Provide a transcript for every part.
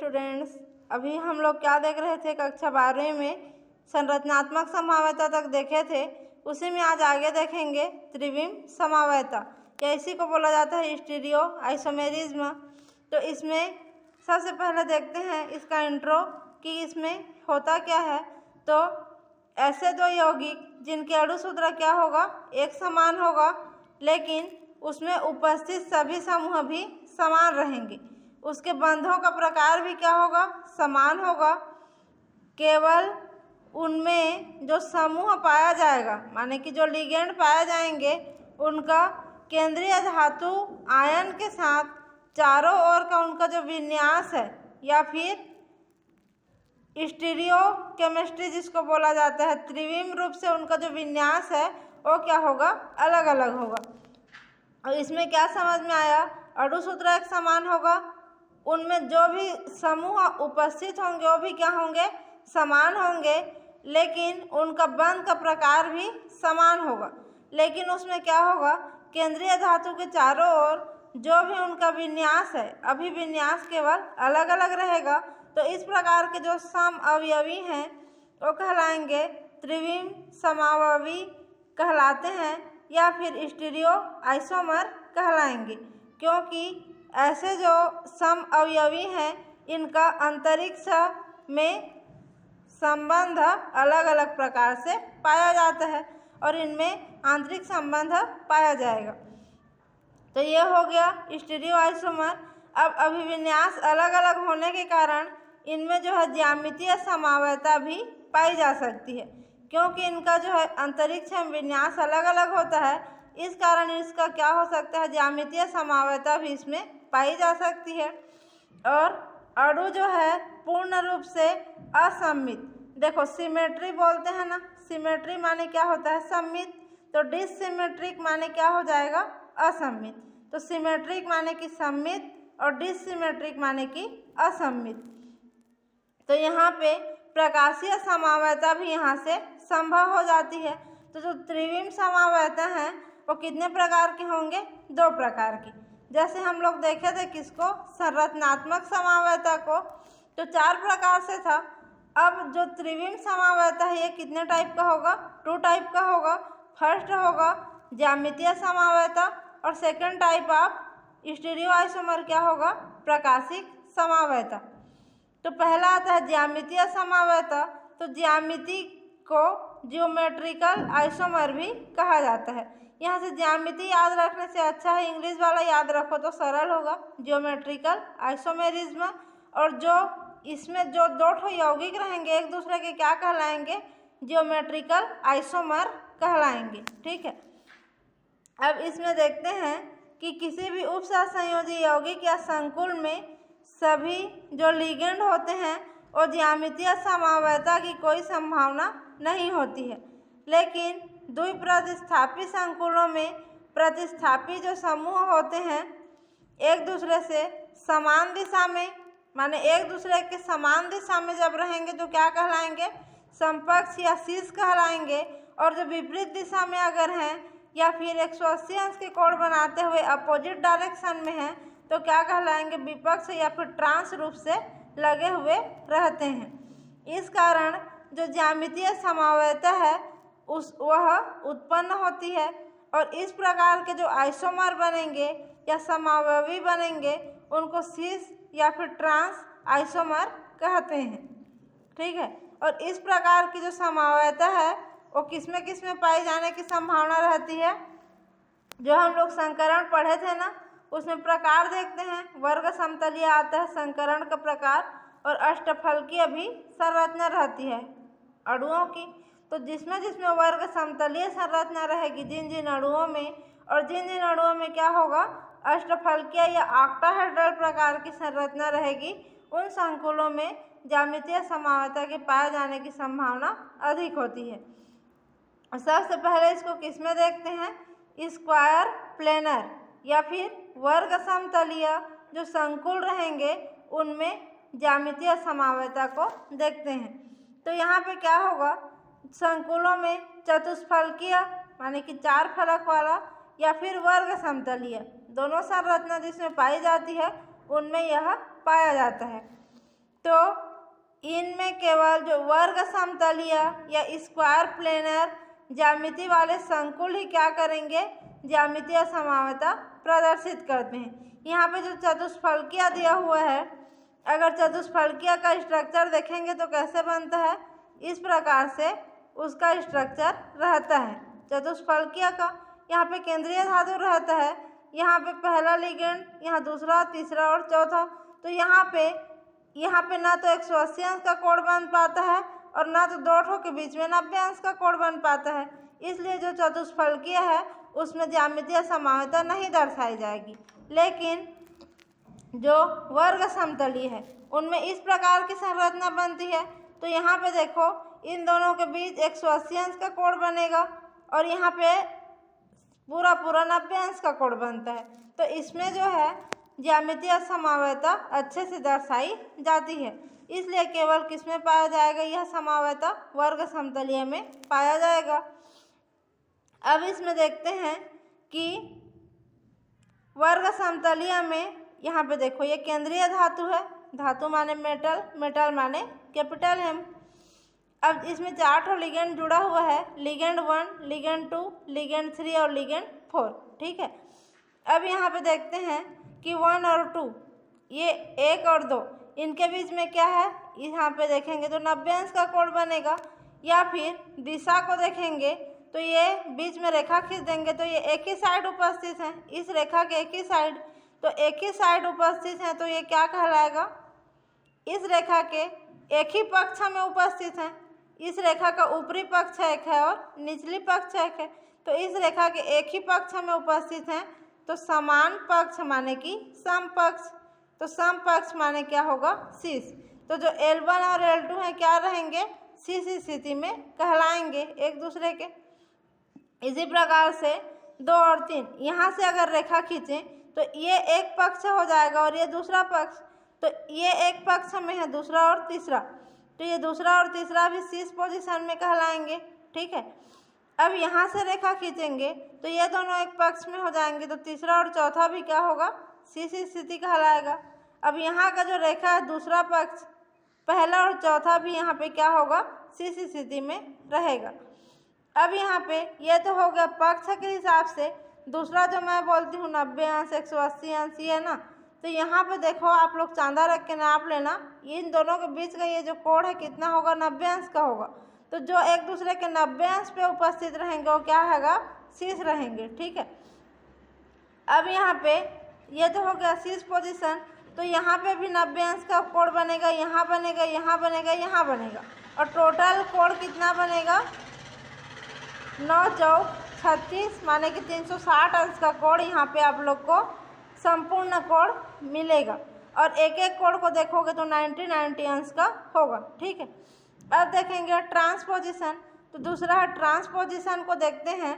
Students, अभी हम लोग क्या देख रहे थे कक्षा 12वीं में संरचनात्मक समवायता तक देखे थे। उसी में आज आगे देखेंगे त्रिविम समवायता, या इसी को बोला जाता है स्टीरियो आइसोमेरिज्म। तो इसमें सबसे पहले देखते हैं इसका इंट्रो कि इसमें होता क्या है। तो ऐसे दो यौगिक जिनके अणु सूत्र क्या होगा, एक समान होगा, लेकिन उसमें उपस्थित सभी समूह भी समान रहेंगे। उसके बंधों का प्रकार भी क्या होगा, समान होगा। केवल उनमें जो समूह पाया जाएगा, माने कि जो लिगेंड पाए जाएंगे, उनका केंद्रीय धातु आयन के साथ चारों ओर का उनका जो विन्यास है, या फिर स्टीरियो केमिस्ट्री जिसको बोला जाता है, त्रिविम रूप से उनका जो विन्यास है वो क्या होगा, अलग अलग होगा। और इसमें क्या समझ में आया, अणु सूत्र एक समान होगा, उनमें जो भी समूह उपस्थित होंगे वो भी क्या होंगे, समान होंगे, लेकिन उनका बंध का प्रकार भी समान होगा। लेकिन उसमें क्या होगा, केंद्रीय धातु के चारों ओर जो भी उनका विन्यास है, अभी विन्यास केवल अलग अलग रहेगा। तो इस प्रकार के जो सम अवयवी हैं वो कहलाएंगे त्रिविम समावयवी कहलाते हैं, या फिर स्टीरियो आइसोमर कहलाएंगे, क्योंकि ऐसे जो सम अवयवी हैं इनका अंतरिक्ष में संबंध अलग अलग प्रकार से पाया जाता है और इनमें आंतरिक संबंध पाया जाएगा। तो ये हो गया स्टीरियो आइसोमर। अब अभिविन्यास अलग अलग होने के कारण इनमें जो है ज्यामितीय समवायता भी पाई जा सकती है, क्योंकि इनका जो है अंतरिक्ष में विन्यास अलग अलग होता है। इस कारण इसका क्या हो सकता है, ज्यामितीय समवायता भी इसमें पाई जा सकती है। और अणु जो है पूर्ण रूप से असममित, देखो सिमेट्री बोलते हैं ना, सिमेट्री माने क्या होता है, सममित। तो डिसिमेट्रिक माने क्या हो जाएगा, असममित। तो सिमेट्रिक माने कि सममित और डिसिमेट्रिक माने कि असममित। तो यहाँ पे प्रकाशीय समवायता भी यहाँ से संभव हो जाती है। तो जो त्रिविम समवायता हैं वो कितने प्रकार के होंगे, 2 प्रकार की। जैसे हम लोग देखे थे किसको, संरचनात्मक समवायता को, तो 4 प्रकार से था। अब जो त्रिविम समवायता है ये कितने टाइप का होगा, 2 टाइप का होगा। फर्स्ट होगा ज्यामितीय समवायता और second type of stereo isomer क्या होगा, प्रकाशिक समवायता। तो पहला आता है ज्यामितीय समवायता। तो ज्यामिति को ज्योमेट्रिकल आइसोमर भी कहा जाता है। यहाँ से ज्यामिति याद रखने से अच्छा है इंग्लिश वाला याद रखो तो सरल होगा, ज्योमेट्रिकल आइसोमेरिज्म। और जो इसमें जो 2 यौगिक रहेंगे एक दूसरे के क्या कहलाएंगे, ज्योमेट्रिकल आइसोमर कहलाएंगे। ठीक है, अब इसमें देखते हैं कि किसी भी उपसंयोजी यौगिक या संकुल में सभी जो लिगेंड होते हैं वो ज्यामितीय समवायता की कोई संभावना नहीं होती है। लेकिन द्विप्रतिस्थापी संकुलों में प्रतिस्थापी जो समूह होते हैं एक दूसरे से समान दिशा में, माने एक दूसरे के समान दिशा में जब रहेंगे तो क्या कहलाएंगे, समकक्ष या शीर्ष कहलाएंगे। और जो विपरीत दिशा में अगर हैं या फिर 180 अंश के कोण बनाते हुए अपोजिट डायरेक्शन में हैं तो क्या कहलाएंगे, विपक्ष या फिर ट्रांस रूप से लगे हुए रहते हैं। इस कारण जो ज्यामितीय समवायता है वह उत्पन्न होती है और इस प्रकार के जो आइसोमर बनेंगे या समवायवी बनेंगे उनको सिस या फिर ट्रांस आइसोमर कहते हैं। ठीक है, और इस प्रकार की जो समवायता है वो किसमें किसमें पाई जाने की संभावना रहती है, जो हम लोग संकरण पढ़े थे ना उसमें प्रकार देखते हैं, वर्ग समतलीय आता है संकरण का प्रकार, और अष्टफलकीय भी संरचना रहती है अणुओं की। तो जिसमें जिसमें वर्ग समतलीय संरचना रहेगी जिन जिन अणुओं में, और जिन जिन अणुओं में क्या होगा, अष्टफलकीय या ऑक्टाहेड्रल प्रकार की संरचना रहेगी, उन संकुलों में ज्यामितीय समवायता के पाए जाने की संभावना अधिक होती है। सबसे पहले इसको किसमें देखते हैं, स्क्वायर प्लेनर या फिर वर्ग समतलीय जो संकुल रहेंगे उनमें ज्यामितीय समवायता को देखते हैं। तो यहाँ पे क्या होगा, संकुलों में चतुष्फलकीय माने कि 4 फलक वाला या फिर वर्ग समतलीय दोनों संरचना जिसमें पाई जाती है उनमें यह पाया जाता है। तो इनमें केवल जो वर्ग समतलीय या स्क्वायर प्लेनर ज्यामिति वाले संकुल ही क्या करेंगे, ज्यामितीय समावता प्रदर्शित करते हैं। यहाँ पे जो चतुष्फलकीय दिया हुआ है, अगर चतुष्फलकीय का स्ट्रक्चर देखेंगे तो कैसे बनता है, इस प्रकार से उसका स्ट्रक्चर रहता है चतुष्फलकीय का। यहाँ पे केंद्रीय धातु रहता है, यहाँ पे पहला लिगेंड, यहाँ दूसरा, तीसरा और चौथा। तो यहाँ पे ना तो 180 अंश का कोण बन पाता है और ना तो दो ठों के बीच में 90 अंश का कोण बन पाता है। इसलिए जो चतुष्फलकीय है उसमें ज्यामितीय समावता नहीं दर्शाई जाएगी। लेकिन जो वर्ग समतलीय है उनमें इस प्रकार की संरचना बनती है। तो यहाँ पे देखो, इन दोनों के बीच 180 अंश का कोण बनेगा और यहाँ पे पूरा 90 अंश का कोण बनता है। तो इसमें जो है ज्यामितीय समावता अच्छे से दर्शाई जाती है। इसलिए केवल किसमें पाया जाएगा, यह समावता वर्ग समतलीय में पाया जाएगा। अब इसमें देखते हैं कि वर्ग समतलीय में यहाँ पे देखो, ये केंद्रीय धातु है, धातु माने मेटल, मेटल माने कैपिटल एम। अब इसमें 4 ठो लिगेंड जुड़ा हुआ है, लिगेंड 1, लिगेंड 2, लिगेंड 3 और लिगेंड 4। ठीक है। अब यहाँ पे देखते हैं कि 1 और 2, ये 1 और 2, इनके बीच में क्या है, यहाँ पे देखेंगे तो 90 अंश का कोण बनेगा। या फिर दिशा को देखेंगे तो ये बीच में रेखा खींच देंगे तो ये एक ही साइड उपस्थित है, इस रेखा के एक ही साइड, तो एक ही साइड उपस्थित है तो ये क्या कहलाएगा, इस रेखा के एक ही पक्ष में उपस्थित है। इस रेखा का ऊपरी पक्ष एक है और निचली पक्ष एक है, तो इस रेखा के एक ही पक्ष में उपस्थित हैं। तो समान पक्ष माने कि समपक्ष, तो समपक्ष माने क्या होगा, शीर्ष। तो जो L1 और L2 हैं क्या रहेंगे, शीर्ष स्थिति में कहलाएंगे एक दूसरे के। इसी प्रकार से 2 और 3, यहाँ से अगर रेखा खींचें तो ये एक पक्ष हो जाएगा और ये दूसरा पक्ष, तो ये एक पक्ष में है, दूसरा और तीसरा, तो ये दूसरा और तीसरा भी शीर्ष पोजीशन में कहलाएंगे। ठीक है। अब यहाँ से रेखा खींचेंगे तो ये दोनों एक पक्ष में हो जाएंगे, तो तीसरा और चौथा भी क्या होगा, शीर्ष स्थिति कहलाएगा। अब यहाँ का जो रेखा है दूसरा पक्ष, पहला और चौथा भी यहाँ पे क्या होगा, शीर्ष स्थिति में रहेगा। अब यहाँ पे ये तो हो गया पक्ष के हिसाब से। दूसरा जो मैं बोलती हूँ 90 अंश, 180 अंश, ये ना, तो यहाँ पे देखो आप लोग चांदा रख के नाप लेना, इन दोनों के बीच का ये जो कोण है कितना होगा, 90 अंश का होगा। तो जो एक दूसरे के 90 अंश पे उपस्थित रहेंगे वो क्या होगा, शीर्ष रहेंगे। ठीक है। अब यहाँ पे ये तो हो गया शीर्ष पोजीशन, तो यहाँ पे भी 90 अंश का कोण बनेगा, यहाँ बनेगा, यहाँ बनेगा, यहाँ बनेगा, और टोटल कोण कितना बनेगा, 9 चौक 36 माने कि 360 अंश का कोण यहाँ पे आप लोग को संपूर्ण कोण मिलेगा। और एक एक कोण को देखोगे तो 90 अंश का होगा। ठीक है। अब देखेंगे ट्रांसपोजिशन, तो दूसरा है ट्रांसपोजिशन को देखते हैं।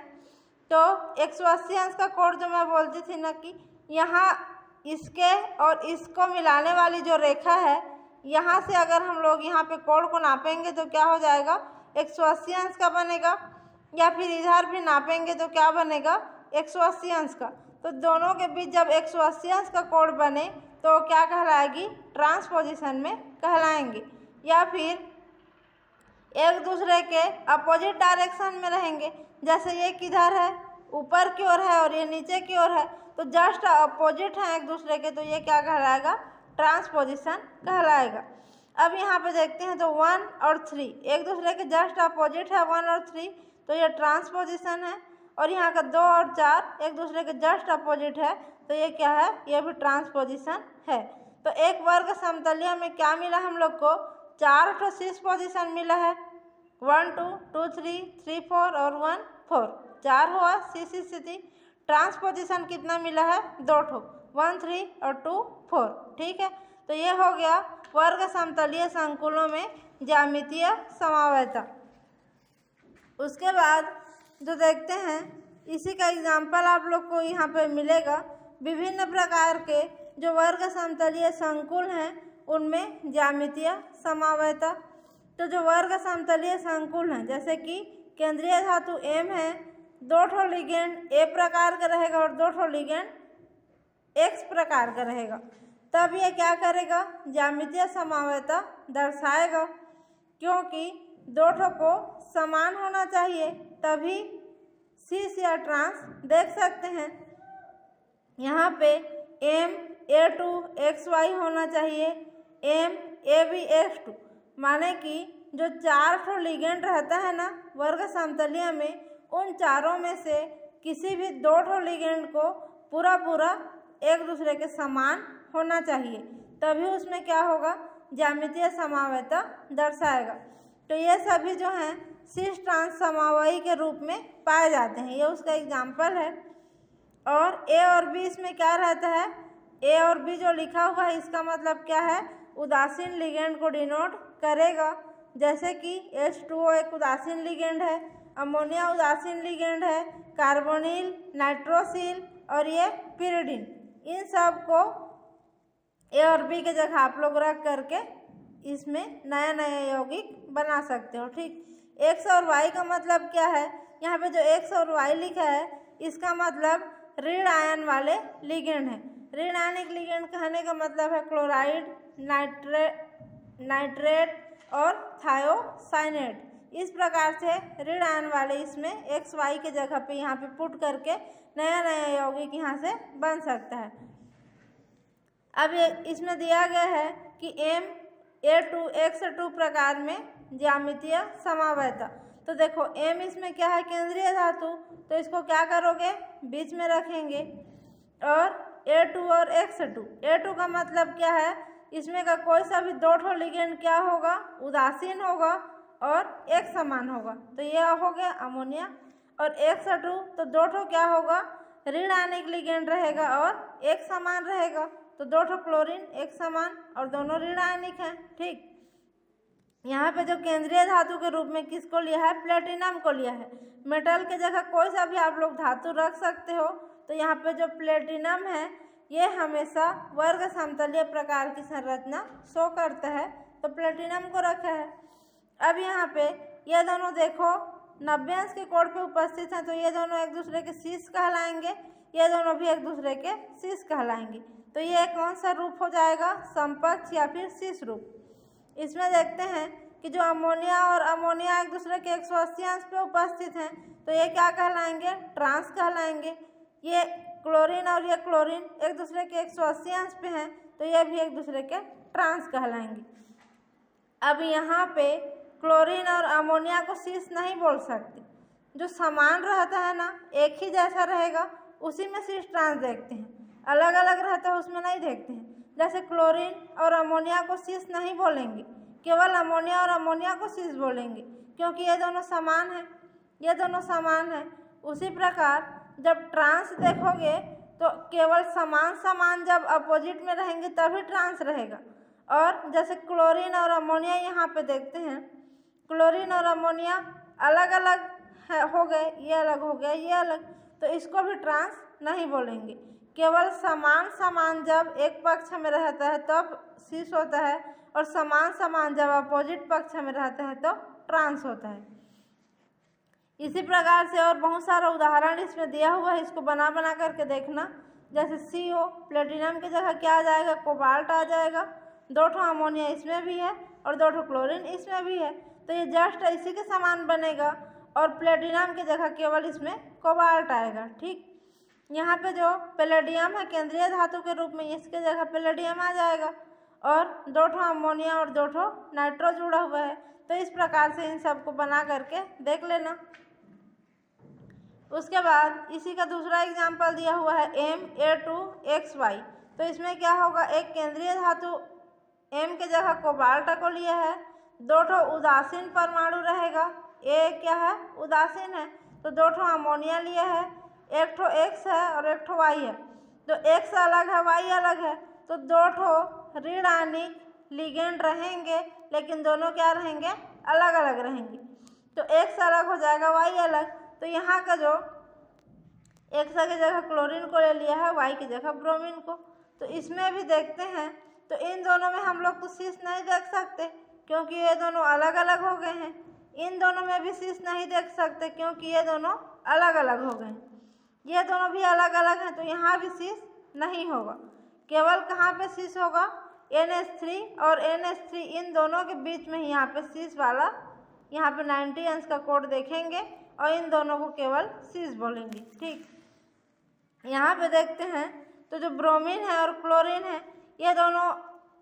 तो 180 अंश का कोण जो मैं बोलती थी ना कि यहाँ इसके और इसको मिलाने वाली जो रेखा है, यहाँ से अगर हम लोग यहाँ पे कोण को नापेंगे तो क्या हो जाएगा, 180 अंश का बनेगा। या फिर इधर भी नापेंगे तो क्या बनेगा, 180 अंश का। तो दोनों के बीच जब 180 अंश का कोण बने तो क्या कहलाएगी, ट्रांसपोजिशन में कहलाएंगे। या फिर एक दूसरे के अपोजिट डायरेक्शन में रहेंगे, जैसे ये किधर है, ऊपर की ओर है और ये नीचे की ओर है, तो जस्ट अपोजिट हैं एक दूसरे के, तो ये क्या कहलाएगा, ट्रांसपोजिशन कहलाएगा। अब यहाँ पे देखते हैं तो 1 और 3 एक दूसरे के जस्ट अपोजिट है, 1 और 3, तो ये ट्रांसपोजिशन है। और यहाँ का 2 और 4 एक दूसरे के जस्ट अपोजिट है, तो ये क्या है, ये भी ट्रांसपोजिशन है। तो एक वर्ग समतलीय में क्या मिला हम लोग को, 4 ठो शीर्ष पोजीशन मिला है, 1 2 2 3 3 4 और 1 4, 4 हुआ शीर्ष स्थिति। ट्रांसपोजिशन कितना मिला है, 2 ठो, 1 3 और 2 4। ठीक है। तो ये हो गया वर्ग समतलीय संकुलों में ज्यामितीय समवायता। उसके बाद जो देखते हैं, इसी का एग्जाम्पल आप लोग को यहाँ पे मिलेगा। विभिन्न प्रकार के जो वर्ग समतलीय संकुल हैं उनमें ज्यामितीय समवायता। तो जो वर्ग समतलीय संकुल हैं, जैसे कि केंद्रीय धातु M है, 2 ठो लिगेंड A प्रकार का रहेगा और 2 ठो लिगेंड X प्रकार का रहेगा। तब ये क्या करेगा, ज्यामितीय समवायता दर्शाएगा, क्योंकि दो ठो को समान होना चाहिए तभी शीर्ष या ट्रांस देख सकते हैं। यहाँ पे MA2XY होना चाहिए, MABX2, माने कि जो 4 ठो लिगेंड रहता है ना वर्ग समतलीय में, उन चारों में से किसी भी 2 ठो लिगेंड को पूरा एक दूसरे के समान होना चाहिए, तभी उसमें क्या होगा, ज्यामितीय समवायता दर्शाएगा। तो ये सभी जो हैं सिस ट्रांस समवायी के रूप में पाए जाते हैं, ये उसका एग्जाम्पल है। और ए और बी इसमें क्या रहता है, ए और बी जो लिखा हुआ है इसका मतलब क्या है, उदासीन लिगेंड को डिनोट करेगा। जैसे कि H2O एक उदासीन लिगेंड है, अमोनिया उदासीन लिगेंड है, कार्बोनिल, नाइट्रोसिल और ये पिरिडिन, इन सब को ए और बी के जगह आप लोग रख करके इसमें नया नया यौगिक बना सकते हो। ठीक, एक्स और वाई का मतलब क्या है, यहाँ पे जो एक्स और वाई लिखा है इसका मतलब ऋण आयन वाले लिगेंड है। ऋण आयनिक लिगेंड कहने का मतलब है क्लोराइड, नाइट्रेट और थायोसाइनेट। इस प्रकार से ऋण आयन वाले इसमें एक्स वाई के जगह पे यहाँ पे पुट करके नया नया यौगिक यहाँ से बन सकता है। अब ये इसमें दिया गया है कि MA2X2 प्रकार में ज्यामितीय समवायता। तो देखो M इसमें क्या है, केंद्रीय धातु, तो इसको क्या करोगे, बीच में रखेंगे। और A2 और X2, A2 का मतलब क्या है, इसमें का कोई सा भी 2 ठो लिगेंड क्या होगा, उदासीन होगा और एक समान होगा, तो ये हो गया अमोनिया। और X2 तो 2 ठो क्या होगा, ऋण आयनिक लिगेंड रहेगा और एक समान रहेगा, तो 2 ठो क्लोरीन एक समान और दोनों ऋण आयनिक हैं। ठीक, यहाँ पे जो केंद्रीय धातु के रूप में किसको लिया है, प्लेटिनम को लिया है। मेटल के जगह कोई सा भी आप लोग धातु रख सकते हो, तो यहाँ पे जो प्लेटिनम है ये हमेशा वर्ग समतलीय प्रकार की संरचना शो करता है, तो प्लेटिनम को रखा है। अब यहाँ पे ये दोनों देखो 90 अंश के कोण पे उपस्थित हैं, तो ये दोनों एक दूसरे के शीर्ष कहलाएंगे, ये दोनों भी एक दूसरे के शीर्ष कहलाएंगे। तो ये कौन सा रूप हो जाएगा, समकक्ष या फिर शीर्ष रूप। इसमें देखते हैं कि जो अमोनिया और अमोनिया एक दूसरे के 180 अंश पे उपस्थित हैं, तो ये क्या कहलाएंगे, ट्रांस कहलाएंगे। ये क्लोरीन और ये क्लोरीन एक दूसरे के 180 अंश पे हैं, तो ये भी एक दूसरे के ट्रांस कहलाएंगे। अब यहाँ पे क्लोरीन और अमोनिया को शीर्ष नहीं बोल सकते, जो समान रहता है ना, एक ही जैसा रहेगा, उसी में शीर्ष ट्रांस देखते हैं, अलग अलग रहता है उसमें नहीं देखते हैं। जैसे क्लोरीन और अमोनिया को शीर्ष नहीं बोलेंगे, केवल अमोनिया और अमोनिया को शीर्ष बोलेंगे, क्योंकि ये दोनों समान हैं, ये दोनों समान हैं। उसी प्रकार जब ट्रांस देखोगे तो केवल समान समान जब अपोजिट में रहेंगे तभी ट्रांस रहेगा। और जैसे क्लोरीन और अमोनिया यहाँ पे देखते हैं, क्लोरीन और अमोनिया अलग अलग हो गए, ये अलग हो गया, ये अलग, तो इसको भी ट्रांस नहीं बोलेंगे। केवल समान समान जब एक पक्ष में रहता है तब शीर्ष होता है, और समान समान जब अपोजिट पक्ष में रहता है तो ट्रांस होता है। इसी प्रकार से और बहुत सारा उदाहरण इसमें दिया हुआ है, इसको बना बना करके देखना। जैसे CO प्लेटिनम की जगह क्या आ जाएगा, कोबाल्ट आ जाएगा, 2 ठो अमोनिया इसमें भी है और 2 ठो क्लोरीन इसमें भी है, तो ये जस्ट इसी के समान बनेगा, और प्लेटिनम की जगह केवल इसमें कोबाल्ट आएगा। ठीक, यहाँ पे जो पैलेडियम है केंद्रीय धातु के रूप में, इसके जगह पैलेडियम आ जाएगा, और 2 ठो अमोनिया और 2 ठो नाइट्रो जुड़ा हुआ है। तो इस प्रकार से इन सब को बना करके देख लेना। उसके बाद इसी का दूसरा एग्जाम्पल दिया हुआ है MA2XY। तो इसमें क्या होगा, एक केंद्रीय धातु M के जगह कोबाल्ट को लिया है, 2 ठो उदासीन परमाणु रहेगा, A क्या है, उदासीन है, तो 2 ठो अमोनिया लिया है, 1 ठो X है और 1 ठो Y है, तो X अलग है Y अलग है, तो 2 ठो ऋण आयनिक लिगेंड रहेंगे, लेकिन दोनों क्या रहेंगे, अलग अलग रहेंगे, तो X अलग हो जाएगा, Y अलग। तो यहाँ का जो X की जगह क्लोरीन को ले लिया है, Y की जगह ब्रोमीन को, तो इसमें भी देखते हैं, तो इन दोनों में हम लोग तो शीर्ष नहीं देख सकते क्योंकि ये दोनों अलग अलग हो गए हैं। इन दोनों में भी शीर्ष नहीं देख सकते क्योंकि ये दोनों अलग अलग हो गए हैं। ये दोनों भी अलग अलग हैं, तो यहाँ भी शीर्ष नहीं होगा। केवल कहाँ पे सीस होगा, NH3 और NH3 इन दोनों के बीच में ही यहाँ पे सीस वाला, यहाँ पे 90 अंश का कोड देखेंगे और इन दोनों को केवल सीस बोलेंगे। ठीक, यहाँ पे देखते हैं तो जो ब्रोमीन है और क्लोरीन है ये दोनों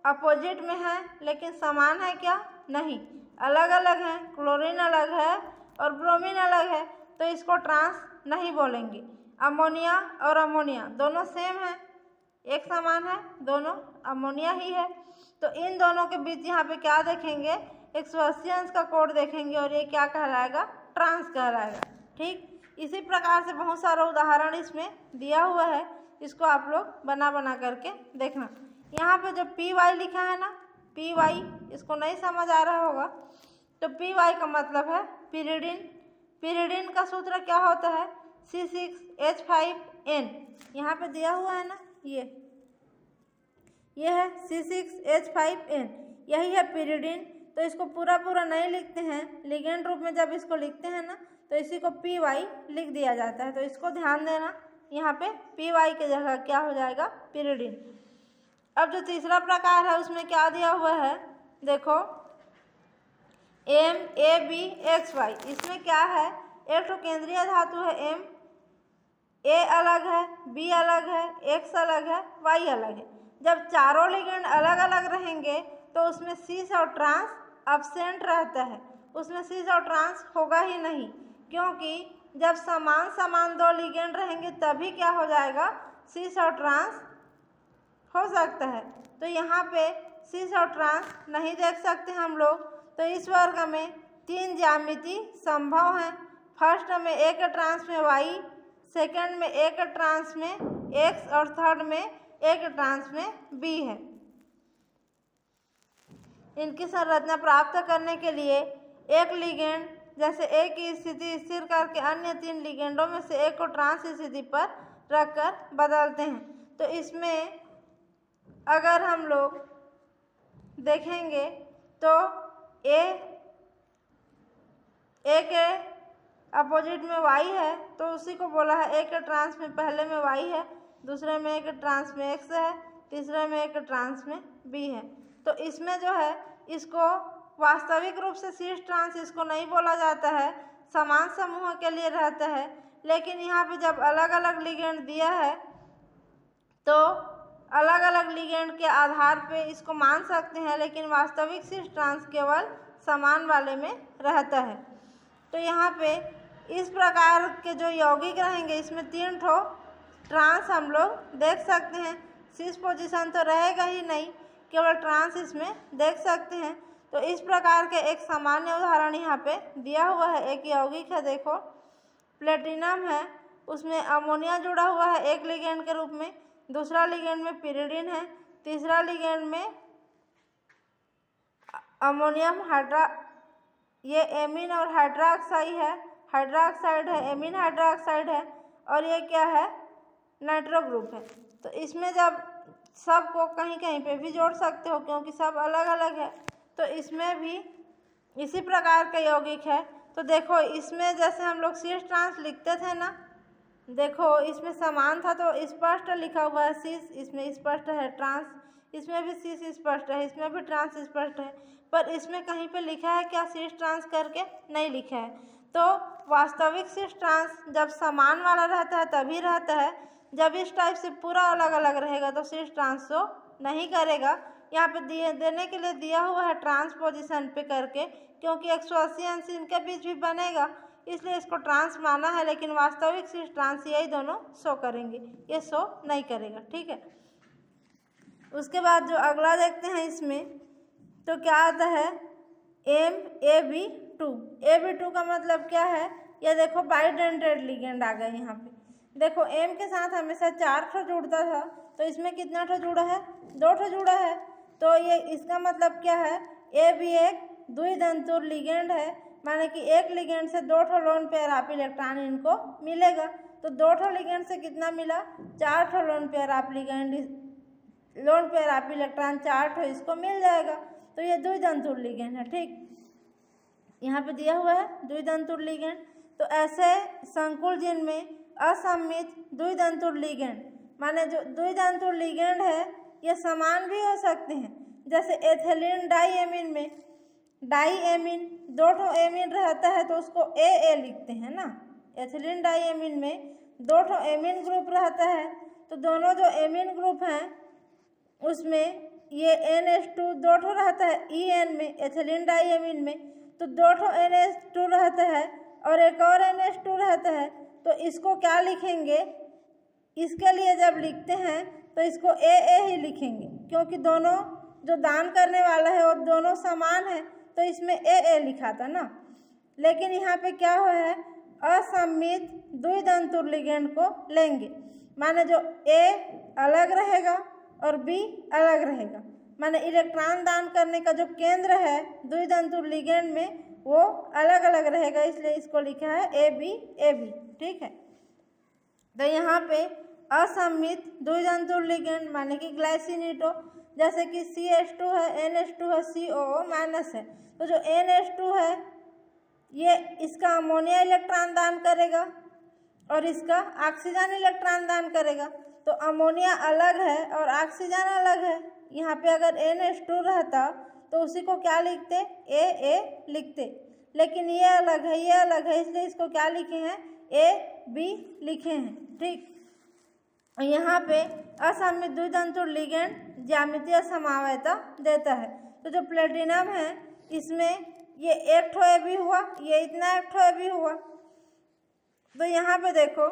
अपोजिट में है, लेकिन समान है क्या, नहीं, अलग अलग हैं। क्लोरीन अलग है और ब्रोमीन अलग है, तो इसको ट्रांस नहीं बोलेंगे। अमोनिया और अमोनिया दोनों सेम है, एक समान है, दोनों अमोनिया ही है, तो इन दोनों के बीच यहाँ पे क्या देखेंगे, 180 अंश का कोड देखेंगे और ये क्या कहलाएगा, ट्रांस कहलाएगा। ठीक, इसी प्रकार से बहुत सारा उदाहरण इसमें दिया हुआ है, इसको आप लोग बना बना करके देखना। यहाँ पे जो PY लिखा है ना, PY, इसको नहीं समझ आ रहा होगा, तो PY का मतलब है पिरिडिन। पिरिडिन का सूत्र क्या होता है, C6H5N, यहाँ पे दिया हुआ है ना, ये है C6H5N, यही है पिरिडिन। तो इसको पूरा पूरा नहीं लिखते हैं, लिगेंड रूप में जब इसको लिखते हैं ना तो इसी को PY लिख दिया जाता है, तो इसको ध्यान देना, यहाँ पे PY की जगह क्या हो जाएगा, पिरिडिन। अब जो तीसरा प्रकार है उसमें क्या दिया हुआ है, देखो MABXY, इसमें क्या है, एक तो केंद्रीय धातु है M, A अलग है, B अलग है, X अलग है, Y अलग है। जब चारों लिगेंड अलग अलग रहेंगे तो उसमें सीस और ट्रांस अब्सेंट रहता है, उसमें सीस और ट्रांस होगा ही नहीं, क्योंकि जब समान समान दो लिगेंड रहेंगे तभी क्या हो जाएगा, सीस और ट्रांस हो सकता है। तो यहाँ पे सीस और ट्रांस नहीं देख सकते हम लोग। तो इस वर्ग में 3 ज्यामिति संभव हैं। फर्स्ट में एक ट्रांस में Y, सेकंड में एक ट्रांस में X और थर्ड में एक ट्रांस में B है। इनकी संरचना प्राप्त करने के लिए एक लिगेंड जैसे A की स्थिति स्थिर करके अन्य 3 लिगेंडों में से एक को ट्रांस स्थिति पर रखकर बदलते हैं। तो इसमें अगर हम लोग देखेंगे तो A के अपोजिट में Y है, तो उसी को बोला है, एक ट्रांस में पहले में Y है, दूसरे में एक ट्रांस में X है, तीसरे में एक ट्रांस में B है। तो इसमें जो है इसको वास्तविक रूप से शीर्ष ट्रांस इसको नहीं बोला जाता है, समान समूह के लिए रहता है, लेकिन यहाँ पे जब अलग अलग लिगेंड दिया है तो अलग अलग लिगेंड के आधार पे इसको मान सकते हैं, लेकिन वास्तविक शीर्ष ट्रांस केवल समान वाले में रहता है। तो यहाँ पे इस प्रकार के जो यौगिक रहेंगे इसमें 3 ठो ट्रांस हम लोग देख सकते हैं। शीर्ष पोजीशन तो रहेगा ही नहीं, केवल ट्रांस इसमें देख सकते हैं। तो इस प्रकार के एक सामान्य उदाहरण यहाँ पे दिया हुआ है। एक यौगिक है, देखो प्लेटिनम है, उसमें अमोनिया जुड़ा हुआ है एक लिगेंड के रूप में, दूसरा लिगेंड में पिरिडिन है, तीसरा लिगेंड में अमोनियम हाइड्रा, ये एमीन और हाइड्रोक्साइड है, हाइड्रोक्साइड है, एमीन हाइड्रोक्साइड है, और ये क्या है, नाइट्रो ग्रुप है। तो इसमें जब सबको कहीं कहीं पे भी जोड़ सकते हो क्योंकि सब अलग अलग है। तो इसमें भी इसी प्रकार का यौगिक है। तो देखो इसमें जैसे हम लोग शीर्ष ट्रांस लिखते थे ना, देखो इसमें समान था तो स्पष्ट लिखा हुआ है शीर्ष, इसमें स्पष्ट है ट्रांस, इसमें भी शीर्ष स्पष्ट है, इसमें भी ट्रांस स्पष्ट है, पर इसमें कहीं पे लिखा है क्या, शीर्ष ट्रांस करके नहीं लिखा है। तो वास्तविक शीर्ष ट्रांस जब समान वाला रहता है तभी रहता है, जब इस टाइप से पूरा अलग अलग रहेगा तो शीर्ष ट्रांस शो नहीं करेगा। यहाँ पे देने के लिए दिया हुआ है ट्रांस पोजीशन पे करके, क्योंकि 180 अंश इनके बीच भी बनेगा, इसलिए इसको ट्रांस माना है, लेकिन वास्तविक शीर्ष ट्रांस यही दोनों शो करेंगे, ये शो नहीं करेगा। ठीक है, उसके बाद जो अगला देखते हैं इसमें तो क्या आता है, MAB2। AB2 का मतलब क्या है, ये देखो बाइडेंटेड लिगेंड आ गए यहाँ पे। देखो M के साथ हमेशा 4 ठो जुड़ता था, तो इसमें कितना ठो जुड़ा है, 2 ठो जुड़ा है। तो ये इसका मतलब क्या है, A भी एक द्वितंतुर लिगेंड है, माने कि एक लिगेंड से 2 ठो लोन पेयर आप इलेक्ट्रॉन इनको मिलेगा। तो 2 ठो लिगेंड से कितना मिला, 4 ठो लोन पेयर आप इलेक्ट्रॉन 4 ठो इसको मिल जाएगा। तो ये द्वितंतुर लिगेंड है। ठीक, यहाँ पे दिया हुआ है द्वितंतुर लिगेंड। तो ऐसे संकुल जिनमें असममित द्वितंतुर लिगेंड, माने जो द्वितंतुर लिगेंड है ये समान भी हो सकते हैं। जैसे एथिलीन डाइएमीन में डाइएमीन 2 ठो एमीन रहता है तो उसको ए लिखते हैं ना। एथिलीन डाइएमीन में 2 ठो एमीन ग्रुप रहता है तो दोनों जो एमीन ग्रुप हैं उसमें ये NH2 2 ठो रहता है EN में, एथिलीन डाइएमीन में तो 2 ठो NH2 रहता है और एक और NH2 रहता है। तो इसको क्या लिखेंगे, इसके लिए जब लिखते हैं तो इसको ए ही लिखेंगे क्योंकि दोनों जो दान करने वाला है वो दोनों समान है तो इसमें ए लिखा था ना। लेकिन यहाँ पे क्या हुआ है, असममित द्वितंतुर लिगेंड को लेंगे, माने जो ए अलग रहेगा और बी अलग रहेगा, माने इलेक्ट्रॉन दान करने का जो केंद्र है द्वितंतुर लिगेंड में वो अलग अलग रहेगा, इसलिए इसको लिखा है ए बी। ठीक है, तो यहाँ पे असममित द्वितंतुर लिगेंड माने कि ग्लाइसिनेटो, जैसे कि CH2 है, NH2 है, COO माइनस है तो जो NH2 है ये इसका अमोनिया इलेक्ट्रॉन दान करेगा और इसका ऑक्सीजन इलेक्ट्रॉन दान करेगा। तो अमोनिया अलग है और ऑक्सीजन अलग है। यहाँ पे अगर NH2 रहता तो उसी को क्या लिखते, ए लिखते, लेकिन ये अलग है इसलिए इसको क्या लिखे हैं, AB लिखे हैं। ठीक, यहाँ पे असममित द्वितंतुर लिगेंड ज्यामितीय समवायता देता है। तो जो प्लेटिनम है इसमें ये एक ठो AB हुआ, ये इतना एक ठो AB हुआ। तो यहाँ पे देखो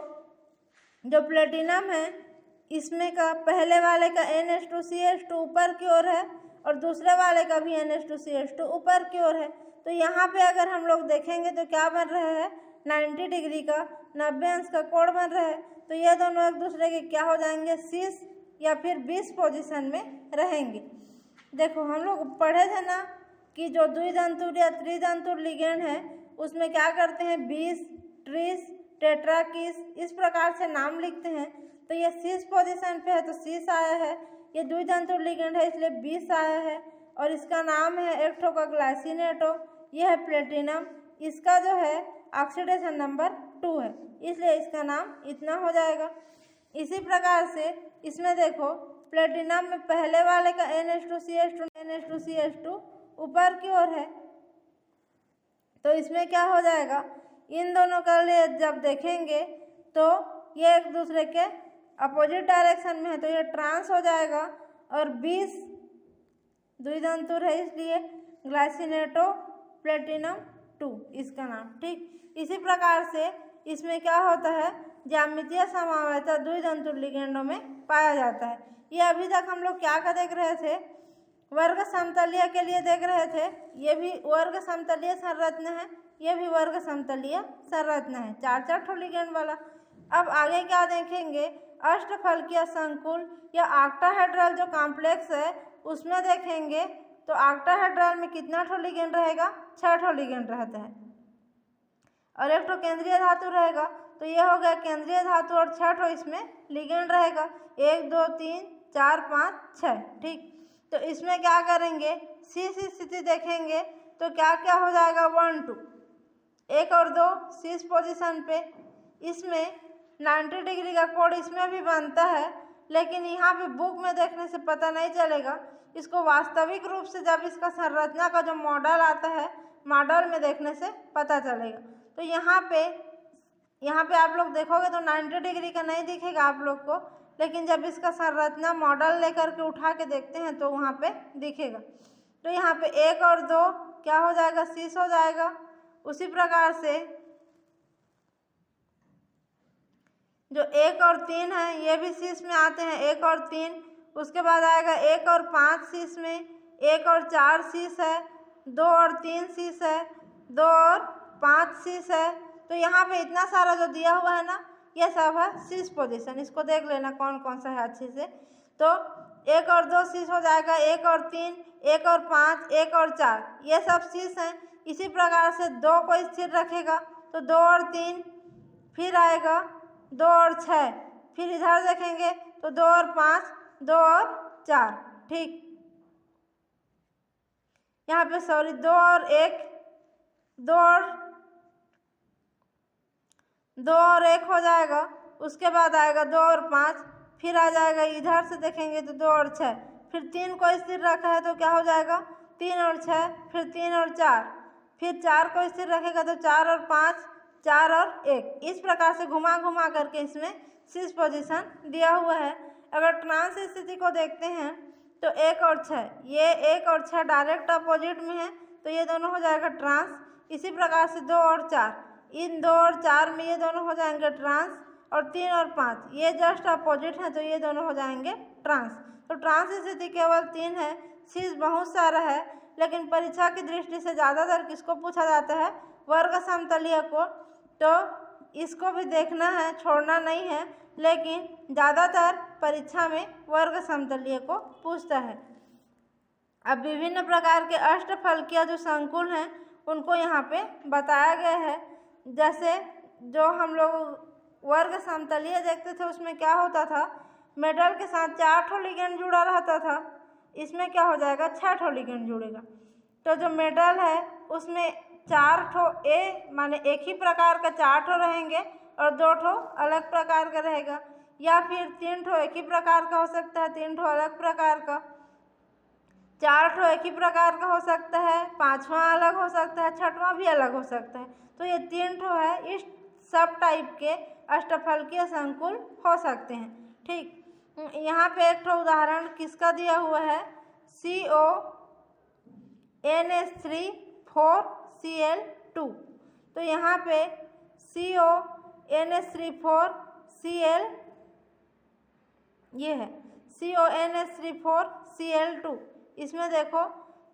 जो प्लेटिनम है इसमें का पहले वाले का NH2CH2 ऊपर की ओर है और दूसरे वाले का भी NH2CH2 ऊपर की ओर है। तो यहाँ पे अगर हम लोग देखेंगे तो क्या बन रहा है, 90 डिग्री का 90 अंश का कोण बन रहा है। तो ये दोनों एक दूसरे के क्या हो जाएंगे, 30 या फिर 20 पोजीशन में रहेंगे। देखो हम लोग पढ़े थे ना कि जो द्वितंतुर या त्रितंतुर लिगेंड है उसमें क्या करते हैं, 20, 30, टेट्राकिस इस प्रकार से नाम लिखते हैं। तो ये 30 पोजीशन पे है तो 30 आया है, ये द्वितंतुर लिगेंड है इसलिए 20 आया है और इसका नाम है एक ठो का ग्लाइसिनेटो, ये है प्लेटिनम, इसका जो है ऑक्सीडेशन नंबर 2 है इसलिए इसका नाम इतना हो जाएगा। इसी प्रकार से इसमें देखो प्लेटिनम में पहले वाले का NH2CH2 ऊपर की ओर है तो इसमें क्या हो जाएगा, इन दोनों का लिए जब देखेंगे तो ये एक दूसरे के अपोजिट डायरेक्शन में है तो ये ट्रांस हो जाएगा और 20 द्वितंतुर है इसलिए ग्लाइसिनेटो प्लेटिनम 2 इसका नाम। ठीक, इसी प्रकार से इसमें क्या होता है, ज्यामितीय समवायता द्वितंतुर लिगेंडों में पाया जाता है। ये अभी तक हम लोग क्या देख रहे थे, वर्ग समतलीय के लिए देख रहे थे। ये भी वर्ग समतलीय संरचना है, ये भी वर्ग समतलीय संरचना है, 4 ठो लिगेंड वाला। अब आगे क्या देखेंगे, अष्टफलकीय संकुल या ऑक्टाहेड्रल जो कॉम्प्लेक्स है उसमें देखेंगे तो ऑक्टाहेड्रल में कितना ठो लिगेंड रहेगा, 6 ठो लिगेंड रहता है और एक ठो केंद्रीय धातु रहेगा। तो ये हो गया केंद्रीय धातु और 6 ठो इसमें लिगेंड रहेगा, 1 2 3 4 5 6। ठीक, तो इसमें क्या करेंगे, सी स्थिति देखेंगे तो क्या क्या हो जाएगा, 1 2 1 और 2 सी पोजीशन पे। इसमें 90 डिग्री का कोण इसमें भी बनता है लेकिन यहाँ पे बुक में देखने से पता नहीं चलेगा, इसको वास्तविक रूप से जब इसका संरचना का जो मॉडल आता है मॉडल में देखने से पता चलेगा। तो यहाँ पे आप लोग देखोगे तो 90 डिग्री का नहीं दिखेगा आप लोग को, लेकिन जब इसका संरचना मॉडल लेकर के उठा के देखते हैं तो वहाँ पे दिखेगा। तो यहाँ पे 1 और 2 क्या हो जाएगा, 30 हो जाएगा। उसी प्रकार से जो 1 और 3 है ये भी 30 में आते हैं, 1 और 3। उसके बाद आएगा 1 और 5 30 में, 1 और 4 30 है, 2 और 3 30 है, 2 और 5 30 है। तो यहाँ पे इतना सारा जो दिया हुआ है ना ये सब है 30 पोजीशन, इसको देख लेना कौन कौन सा है अच्छे से। तो 1 और 2 30 हो जाएगा, 1 और 3, 1 और 5, 1 और 4 ये सब 30 हैं। इसी प्रकार से 2 को स्थिर रखेगा तो 2 और 3, फिर आएगा 2 और 6, फिर इधर देखेंगे तो 2 और 5, 2 और 4। ठीक, यहाँ पे 2 और 1, 2 और 1 हो जाएगा। उसके बाद आएगा 2 और 5, फिर आ जाएगा इधर से देखेंगे तो 2 और 6, फिर 3 को स्थिर रखा है तो क्या हो जाएगा 3 और 6, फिर 3 और 4, फिर 4 को स्थिर रखेगा तो 4 और 5, 4 और 1। इस प्रकार से घुमा घुमा करके इसमें 6 पोजीशन दिया हुआ है। अगर ट्रांस स्थिति को देखते हैं तो 1 और 6, ये 1 और 6 डायरेक्ट अपोजिट में है तो ये दोनों हो जाएगा ट्रांस। इसी प्रकार से 2 और 4, इन 2 और 4 में ये दोनों हो जाएंगे ट्रांस, और 3 और 5 ये जस्ट अपोजिट हैं तो ये दोनों हो जाएंगे ट्रांस। तो ट्रांस स्थिति केवल 3 है, शीर्ष बहुत सारा है, लेकिन परीक्षा की दृष्टि से ज़्यादातर किसको पूछा जाता है, वर्ग समतलीय को। तो इसको भी देखना है, छोड़ना नहीं है, लेकिन ज़्यादातर परीक्षा में वर्ग समतलीय को पूछता है। अब विभिन्न प्रकार के अष्टफलकीय जो संकुल हैं उनको यहाँ पे बताया गया है। जैसे जो हम लोग वर्ग समतलीय देखते थे उसमें क्या होता था, मेटल के साथ 4 ठो लिगेंड जुड़ा रहता था, इसमें क्या हो जाएगा 6 ठो लिगेंड जुड़ेगा। तो जो मेटल है उसमें 4 ठो माने एक ही प्रकार का 4 ठो रहेंगे और 2 ठो अलग प्रकार का रहेगा, या फिर 3 ठो एक ही प्रकार का हो सकता है, 3 ठो अलग प्रकार का, 4 ठो एक ही प्रकार का हो सकता है, 5वां अलग हो सकता है, 6वां भी अलग हो सकता है। तो ये 3 ठो है, इस सब टाइप के अष्टफलकीय संकुल हो सकते हैं। ठीक, यहाँ पे एक ठो उदाहरण किसका दिया हुआ है, CONH3,4Cl2। तो यहाँ पे CONH3,4Cl ये है CONH3,4Cl2। इसमें देखो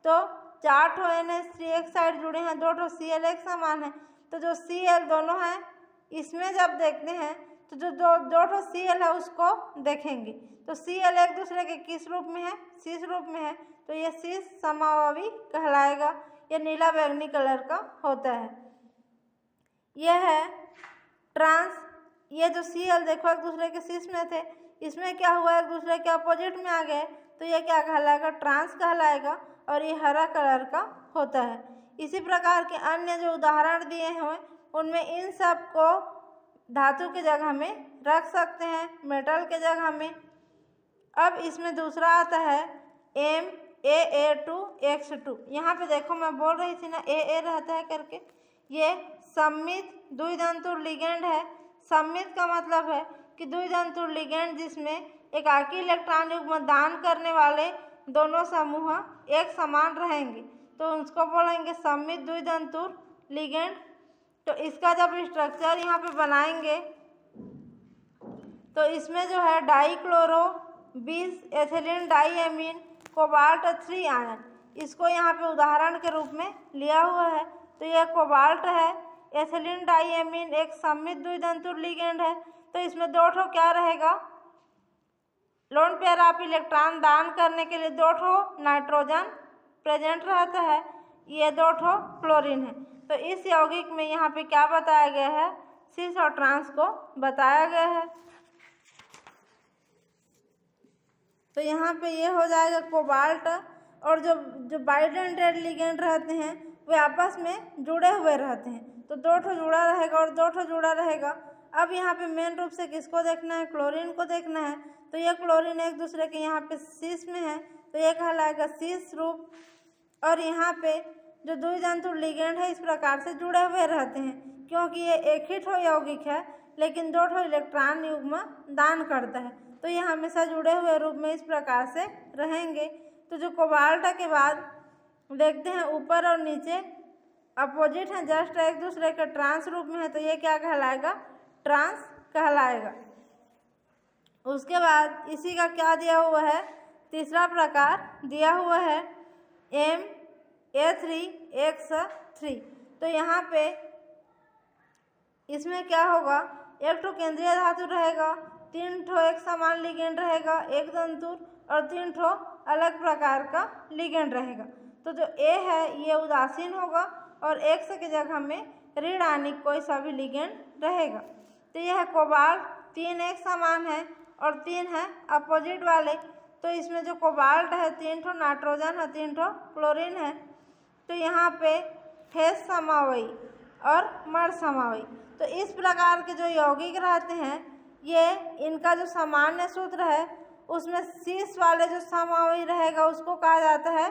तो 4 ठो NH3 एक साइड जुड़े हैं, 2 ठो Cl एक समान है, तो जो Cl दोनों हैं इसमें जब देखते हैं तो जो दो ठो Cl है उसको देखेंगे तो Cl एक दूसरे के किस रूप में है, शीश रूप में है, तो ये शीश समावयवी कहलाएगा। ये नीला बैंगनी कलर का होता है। यह है ट्रांस, ये जो Cl देखो एक दूसरे के शीश में थे, इसमें क्या हुआ एक दूसरे के अपोजिट में आ गए तो ये क्या कहलाएगा, ट्रांस कहलाएगा, और ये हरा कलर का होता है। इसी प्रकार के अन्य जो उदाहरण दिए हैं उनमें इन सब को धातु की जगह में रख सकते हैं, मेटल के जगह में। अब इसमें दूसरा आता है MAA2X2। यहाँ पे देखो मैं बोल रही थी ना AA रहता है करके, ये सममित द्वितंतुर लिगेंड है। सममित का मतलब है कि द्वितंतुर लिगेंड जिसमें एकाकी इलेक्ट्रॉन युग्म दान करने वाले दोनों समूह एक समान रहेंगे तो उसको बोलेंगे सममित द्वितंतुर लिगेंड। तो इसका जब स्ट्रक्चर यहाँ पे बनाएंगे तो इसमें जो है डाईक्लोरो 20 एथिलीन डाईएमीन कोबाल्ट 3 आयन, इसको यहाँ पे उदाहरण के रूप में लिया हुआ है। तो यह कोबाल्ट है, एथिलीन डाईएमीन एक सममित द्वितंतुर लिगेंड है, तो इसमें 2 ठो क्या रहेगा, लोन पेयर ऑफ इलेक्ट्रॉन दान करने के लिए 2 ठो नाइट्रोजन प्रेजेंट रहता है, ये 2 ठो क्लोरीन है। तो इस यौगिक में यहाँ पे क्या बताया गया है, सिस और ट्रांस को बताया गया है। तो यहाँ पे ये हो जाएगा कोबाल्ट, और जो बाइडेंटेड लिगेंड रहते हैं वे आपस में जुड़े हुए रहते हैं, तो 2 ठो जुड़ा रहेगा और 2 ठो जुड़ा रहेगा। अब यहाँ पे मेन रूप से किसको देखना है, क्लोरीन को देखना है। तो ये क्लोरीन एक दूसरे के यहाँ पे शीश में है तो ये कहलाएगा शीश रूप, और यहाँ पे जो द्वितंतुर लिगेंड है इस प्रकार से जुड़े हुए रहते हैं, क्योंकि ये एक ही ठो यौगिक है लेकिन 2 ठो इलेक्ट्रॉन युग्म दान करता है, तो ये हमेशा जुड़े हुए रूप में इस प्रकार से रहेंगे। तो जो कोबाल्ट के बाद देखते हैं ऊपर और नीचे अपोजिट हैं, जस्ट एक दूसरे के ट्रांस रूप में है, तो ये क्या कहलाएगा, ट्रांस कहलाएगा। उसके बाद इसी का क्या दिया हुआ है, तीसरा प्रकार दिया हुआ है MA3X3। तो यहाँ पे इसमें क्या होगा, एक ठो केंद्रीय धातु रहेगा, 3 ठो एक समान लिगेंड रहेगा, एक तंतुर, और 3 ठो अलग प्रकार का लिगेंड रहेगा। तो जो A है ये उदासीन होगा और X की जगह में ऋण आनिक कोई सा भी लिगेंड रहेगा। तो यह कोबाल्ट 3 एक समान है और 3 है अपोजिट वाले, तो इसमें जो कोबाल्ट है 3 ठो नाइट्रोजन है, 3 ठो क्लोरीन है। तो यहाँ पे ठेस समावयी और मर समावयी, तो इस प्रकार के जो यौगिक रहते हैं ये इनका जो सामान्य सूत्र है उसमें शीर्ष वाले जो समावयवी रहेगा उसको कहा जाता है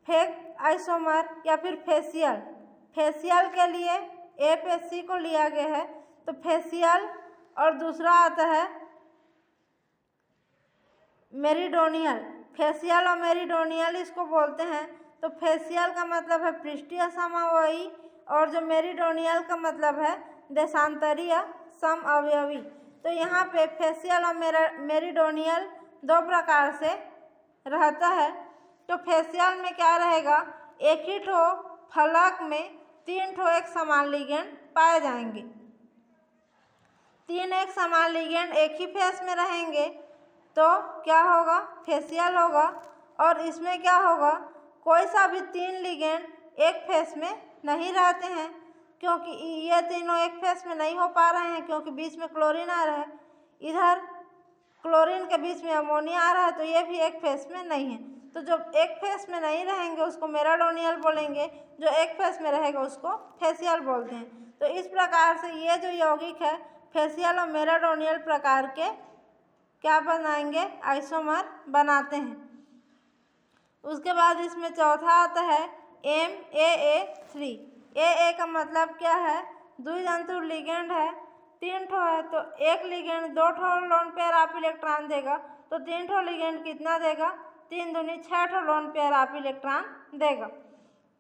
फेक आइसोमर या फिर फेसियल। फेसियल के लिए ए पे सी को लिया गया है तो फेसियल, और दूसरा आता है मेरिडोनियल। फेसियल और मेरिडोनियल इसको बोलते हैं। तो फेसियल का मतलब है पृष्ठीय समावयवी और जो मेरिडोनियल का मतलब है देशांतरीय समअवयवी। तो यहाँ पे फेसियल और मेरिडोनियल दो प्रकार से रहता है। तो फेसियल में क्या रहेगा, एक ही ठो फलक में 3 ठो एक समान लिगेंड पाए जाएंगे। 3 एक समान लिगेंड एक ही फेस में रहेंगे तो क्या होगा, फेसियल होगा। और इसमें क्या होगा, कोई सा भी 3 लिगेंड एक फेस में नहीं रहते हैं क्योंकि ये तीनों एक फेस में नहीं हो पा रहे हैं क्योंकि बीच में क्लोरीन आ रहा है, इधर क्लोरीन के बीच में अमोनिया आ रहा है, तो ये भी एक फेस में नहीं है। तो जो एक फेस में नहीं रहेंगे उसको मेरिडोनियल बोलेंगे, जो एक फेस में रहेगा उसको फेसियल बोलते हैं। तो इस प्रकार से ये जो यौगिक है फेसियल और मेरिडोनियल प्रकार के क्या बनाएंगे, आइसोमर बनाते हैं। उसके बाद इसमें चौथा आता है MAA3। AA का मतलब क्या है, द्वितंतुर लिगेंड है, 3 ठो है तो एक लिगेंड 2 ठो लोन पेयर आप इलेक्ट्रॉन देगा, तो 3 ठो लिगेंड कितना देगा, 3 दूनी 6 ठो लोन पेयर आप इलेक्ट्रॉन देगा।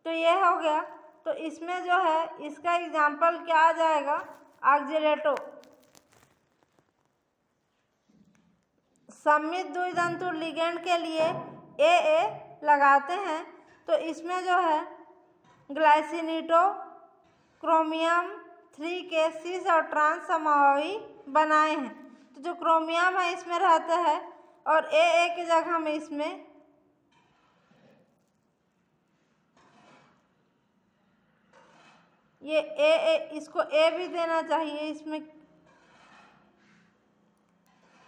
तो ये हो गया। तो इसमें जो है इसका एग्जाम्पल क्या आ जाएगा, ऑक्जेलेटो। सममित द्वितंतुर लिगेंड के लिए AA लगाते हैं तो इसमें जो है ग्लाइसिनिटो क्रोमियम 3 के सिस और ट्रांस समावयवी बनाए हैं। तो जो क्रोमियम है इसमें रहता है और AA की जगह में इसमें ये AA, इसको A भी देना चाहिए। इसमें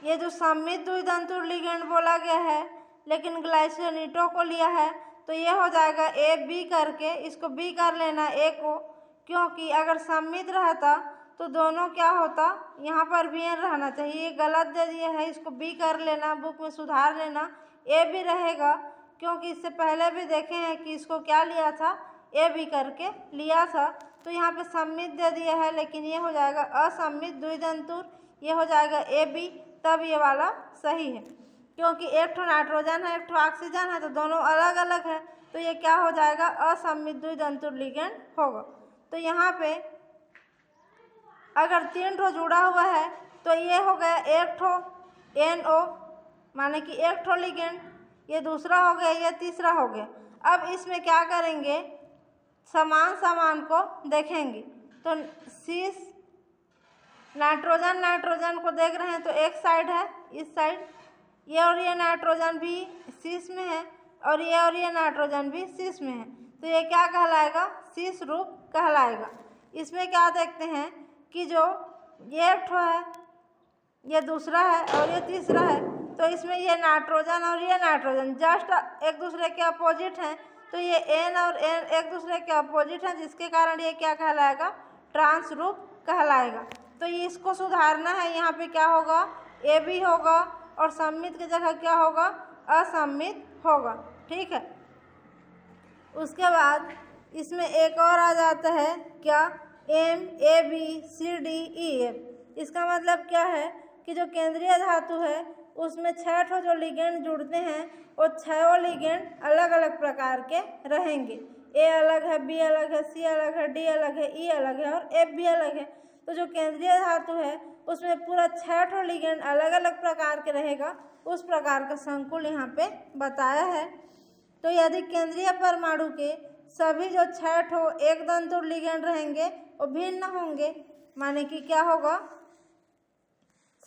ये जो सममित द्वितंतुर लिगेंड बोला गया है लेकिन ग्लाइसिनिटो को लिया है तो ये हो जाएगा AB करके, इसको B कर लेना A को, क्योंकि अगर सममित रहता तो दोनों क्या होता, यहाँ पर भी N रहना चाहिए, ये गलत दे दिया है, इसको B कर लेना, बुक में सुधार लेना, A भी रहेगा क्योंकि इससे पहले भी देखे हैं कि इसको क्या लिया था, AB करके लिया था। तो यहाँ पे सममित दे दिया है लेकिन ये हो जाएगा असममित द्वितंतुर, ये हो जाएगा AB, तब ये वाला सही है क्योंकि एक ठो नाइट्रोजन है एक ठो ऑक्सीजन है तो दोनों अलग अलग है, तो ये क्या हो जाएगा, असममित द्वितंतुर लिगेंड होगा। तो यहाँ पे अगर 3 ठो जुड़ा हुआ है तो ये हो गया एक ठो NO माने कि एक ठो लिगेंड, ये दूसरा हो गया, ये तीसरा हो गया। अब इसमें क्या करेंगे, समान समान को देखेंगे तो सिस नाइट्रोजन को देख रहे हैं तो एक साइड है इस साइड, ये और ये नाइट्रोजन भी सिस में है और ये नाइट्रोजन भी सिस में है, तो ये क्या कहलाएगा, सिस रूप कहलाएगा। इसमें क्या देखते हैं कि जो ये एक ठो है, ये दूसरा है और ये तीसरा है, तो इसमें ये नाइट्रोजन और ये नाइट्रोजन जस्ट एक दूसरे के अपोजिट हैं, तो ये N और N एक दूसरे के अपोजिट हैं, जिसके कारण ये क्या कहलाएगा, ट्रांस रूप कहलाएगा। तो ये इसको सुधारना है, यहाँ पे क्या होगा, AB होगा और सममित की जगह क्या होगा, असममित होगा। ठीक है। उसके बाद इसमें एक और आ जाता है क्या, MABCDEF। इसका मतलब क्या है कि जो केंद्रीय धातु है उसमें 6 ठो जो लिगेंड जुड़ते हैं वो 6 लिगेंड अलग अलग प्रकार के रहेंगे। A अलग है, B अलग है, C अलग है, D अलग है, E अलग है और F भी अलग है। तो जो केंद्रीय धातु है उसमें पूरा 6 ठो लिगेंड अलग अलग प्रकार के रहेगा, उस प्रकार का संकुल यहाँ पे बताया है। तो यदि केंद्रीय परमाणु के सभी जो 6 ठो एक तंतुर लिगेंड रहेंगे वो भिन्न होंगे, माने कि क्या होगा,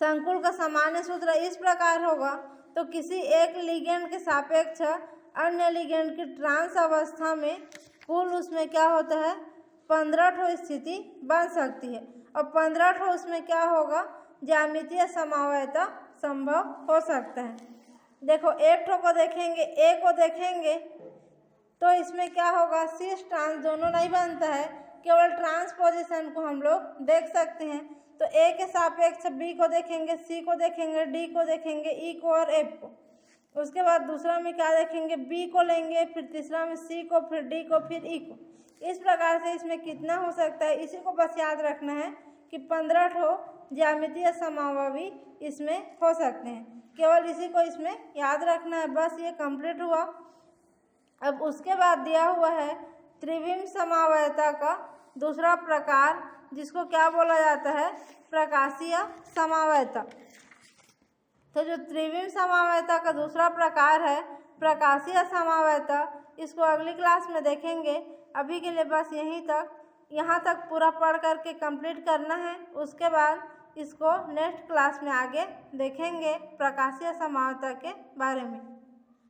संकुल का सामान्य सूत्र इस प्रकार होगा। तो किसी एक लिगेंड के सापेक्ष अन्य लिगेंड की ट्रांस अवस्था में कुल उसमें क्या होता है, 15 ठो स्थिति बन सकती है और 15 ठो उसमें क्या होगा, ज्यामितीय समवायता संभव हो सकता है। देखो एक ठो को देखेंगे, A को देखेंगे तो इसमें क्या होगा, सिस ट्रांस दोनों नहीं बनता है, केवल ट्रांस पोजीशन को हम लोग देख सकते हैं। तो ए के सापेक्ष बी को देखेंगे, सी को देखेंगे, डी को देखेंगे, ई को और एफ को। उसके बाद दूसरा में क्या देखेंगे, बी को लेंगे, फिर तीसरा में सी को, फिर डी को, फिर ई को। इस प्रकार से इसमें कितना हो सकता है, इसी को बस याद रखना है कि 15 ठो ज्यामितीय समावयवी इसमें हो सकते हैं। केवल इसी को इसमें याद रखना है, बस ये कंप्लीट हुआ। अब उसके बाद दिया हुआ है त्रिविम समवायता का दूसरा प्रकार, जिसको क्या बोला जाता है, प्रकाशीय समवायता। तो जो त्रिविम समवायता का दूसरा प्रकार है प्रकाशीय समवायता, इसको अगली क्लास में देखेंगे। अभी के लिए बस यहाँ तक पूरा पढ़ करके कंप्लीट करना है। उसके बाद इसको नेक्स्ट क्लास में आगे देखेंगे प्रकाशीय समवायता के बारे में।